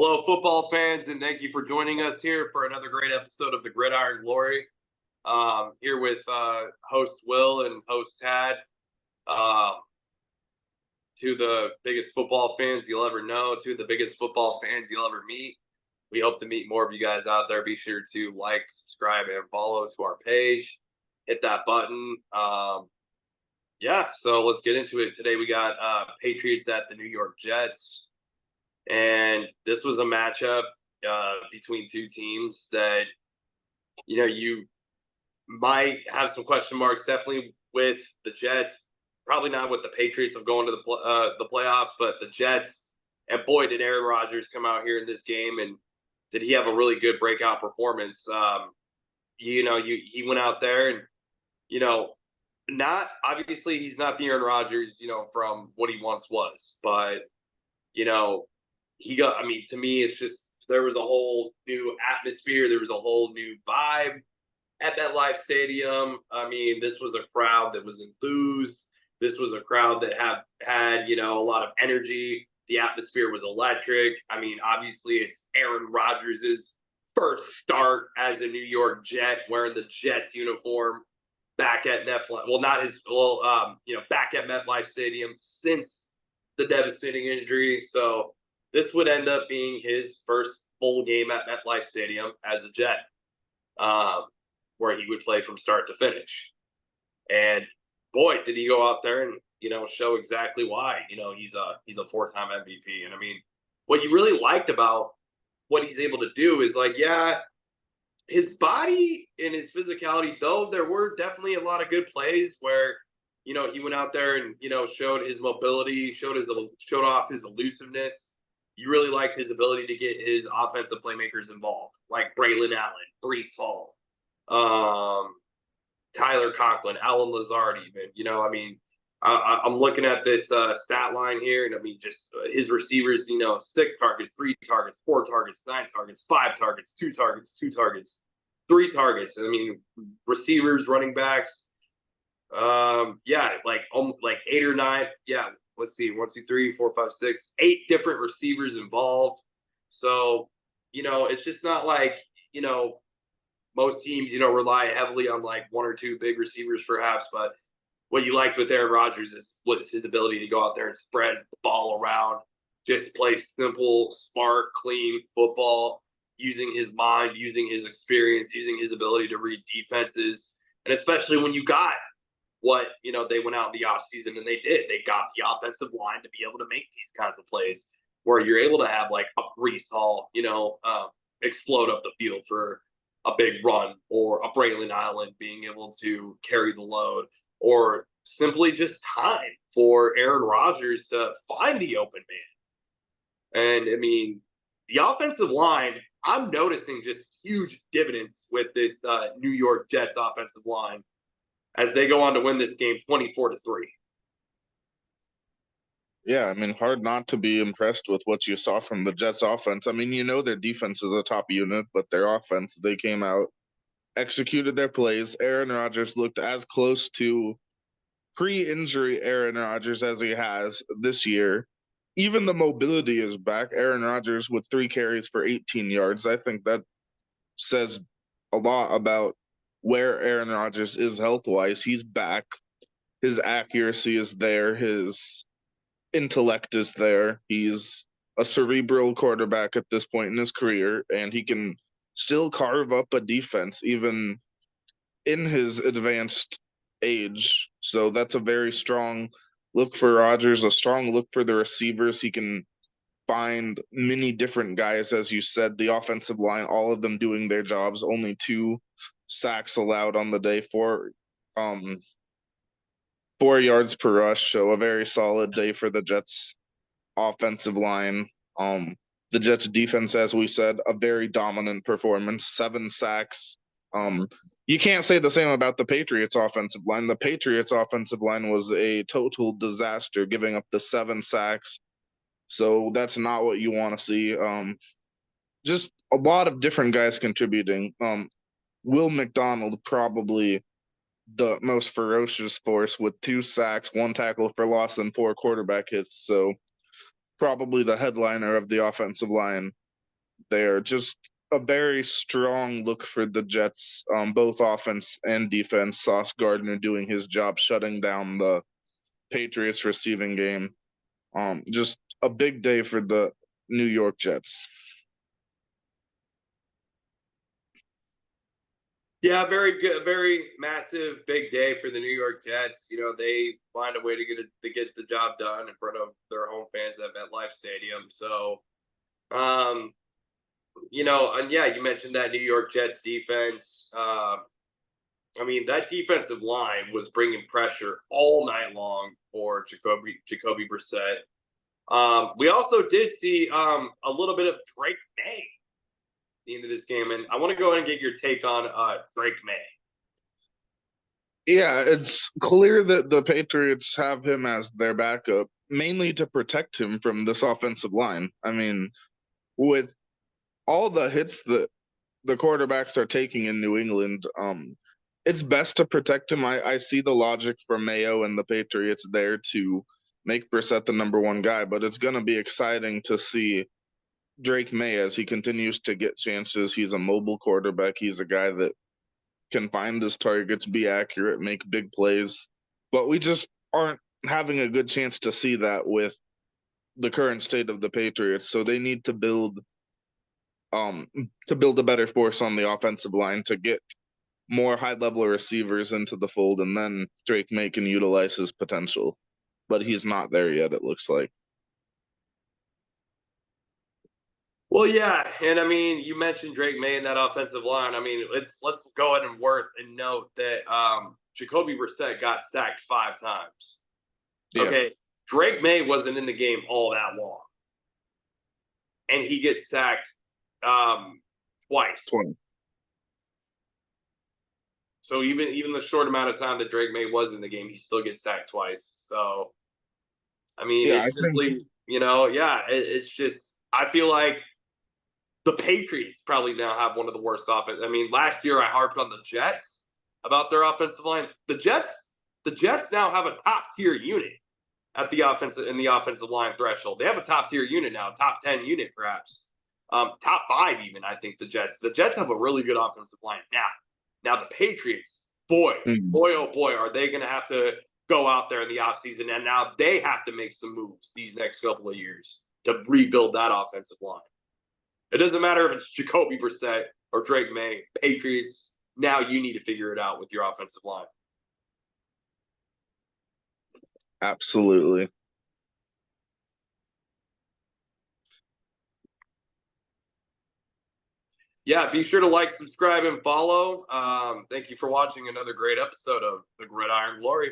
Hello, football fans, and thank you for joining us here for another great episode of the Gridiron Glory. Here with host Will and host Tad, um, two of the biggest football fans you'll ever know, two of the biggest football fans you'll ever meet. We hope to meet more of you guys out there. Be sure to like, subscribe, and follow to our page. Hit that button. So let's get into it. Today we got Patriots at the New York Jets. And this was a matchup between two teams that, you might have some question marks, definitely with the Jets, probably not with the Patriots of going to the playoffs, but the Jets. And boy, did Aaron Rodgers come out here in this game, and did he have a really good breakout performance. He went out there and, not obviously he's not the Aaron Rodgers, from what he once was, but, to me, it's just there was a whole new atmosphere. There was a whole new vibe at MetLife Stadium. This was a crowd that was enthused. This was a crowd that had a lot of energy. The atmosphere was electric. Obviously, it's Aaron Rodgers' first start as a New York Jet, wearing the Jets uniform back at MetLife. Well, not his. Back at MetLife Stadium since the devastating injury. So this would end up being his first full game at MetLife Stadium as a Jet, where he would play from start to finish. And boy, did he go out there and show exactly why. He's a four-time MVP. And what you really liked about what he's able to do is his body and his physicality. Though there were definitely a lot of good plays where he went out there and showed his mobility, showed off his elusiveness. You really liked his ability to get his offensive playmakers involved, like Braylon Allen, Breece Hall, Tyler Conklin, Alan Lazard, even. I'm looking at this stat line here, and just his receivers, 6 targets, 3 targets, 4 targets, 9 targets, 5 targets, 2 targets, 2 targets, 3 targets. Receivers, running backs, 8 or 9. Yeah, let's see, 1, 2, 3, 4, 5, 6, 8 different receivers involved. So, it's just not like, most teams, rely heavily on like 1 or 2 big receivers perhaps. But what you liked with Aaron Rodgers was his ability to go out there and spread the ball around, just play simple, smart, clean football, using his mind, using his experience, using his ability to read defenses. And especially when you got what they went out in the offseason and they got the offensive line to be able to make these kinds of plays where you're able to have like a Breece Hall, explode up the field for a big run, or a Braylon Allen being able to carry the load, or simply just time for Aaron Rodgers to find the open man. And the offensive line, I'm noticing just huge dividends with this New York Jets offensive line as they go on to win this game 24-3. Yeah, hard not to be impressed with what you saw from the Jets offense. Their defense is a top unit, but their offense, they came out, executed their plays. Aaron Rodgers looked as close to pre-injury Aaron Rodgers as he has this year. Even the mobility is back. Aaron Rodgers with 3 carries for 18 yards. I think that says a lot about where Aaron Rodgers is health-wise. He's back. His accuracy is there. His intellect is there. He's a cerebral quarterback at this point in his career, and he can still carve up a defense even in his advanced age. So that's a very strong look for Rodgers, a strong look for the receivers. He can find many different guys, as you said, the offensive line, all of them doing their jobs. Only 2 sacks allowed on the day, 4 yards per rush. So a very solid day for the Jets offensive line. The Jets defense, as we said, a very dominant performance, 7 sacks. You can't say the same about the Patriots offensive line. The Patriots offensive line was a total disaster, giving up the 7 sacks. So that's not what you want to see. Just a lot of different guys contributing. Will McDonald, probably the most ferocious force, with 2 sacks, 1 tackle for loss, and 4 quarterback hits. So probably the headliner of the offensive line. there. Just a very strong look for the Jets, both offense and defense. Sauce Gardner doing his job, shutting down the Patriots receiving game. Just a big day for the New York Jets. Yeah, very good, very massive, big day for the New York Jets. You know, they find a way to get the job done in front of their home fans at MetLife Stadium. So, um, you know, and yeah, you mentioned that New York Jets defense. I mean, that defensive line was bringing pressure all night long for Jacoby Brissett. We also did see a little bit of Drake May the end of this game, and I want to go ahead and get your take on Drake May. Yeah, it's clear that the Patriots have him as their backup, mainly to protect him from this offensive line. I mean, with all the hits that the quarterbacks are taking in New England, it's best to protect him. I see the logic for Mayo and the Patriots there to make Brissett the number one guy, but it's going to be exciting to see Drake May as he continues to get chances. He's a mobile quarterback. He's a guy that can find his targets, be accurate, make big plays. But we just aren't having a good chance to see that with the current state of the Patriots. So they need to build a better force on the offensive line to get more high level receivers into the fold, and then Drake May can utilize his potential. But he's not there yet, it looks like. Well, yeah, and I mean, you mentioned Drake May in that offensive line. I mean, let's go ahead and note that Jacoby Brissett got sacked 5 times. Yeah. Okay, Drake May wasn't in the game all that long, and he gets sacked twice. 20. So even the short amount of time that Drake May was in the game, he still gets sacked twice. So I mean, Yeah, I it's think simply, you know, yeah, it's just I feel like the Patriots probably now have one of the worst offense. I mean, last year I harped on the Jets about their offensive line. The Jets now have a top tier unit at the offensive line threshold. They have a top tier unit now, top 10 unit perhaps, top 5 even. I think the Jets have a really good offensive line now. Now the Patriots, boy, oh boy, are they going to have to go out there in the offseason, and now they have to make some moves these next couple of years to rebuild that offensive line. It doesn't matter if it's Jacoby Brissett or Drake May. Patriots, now you need to figure it out with your offensive line. absolutely. Yeah, be sure to like, subscribe, and follow. Thank you for watching another great episode of The Gridiron Glory.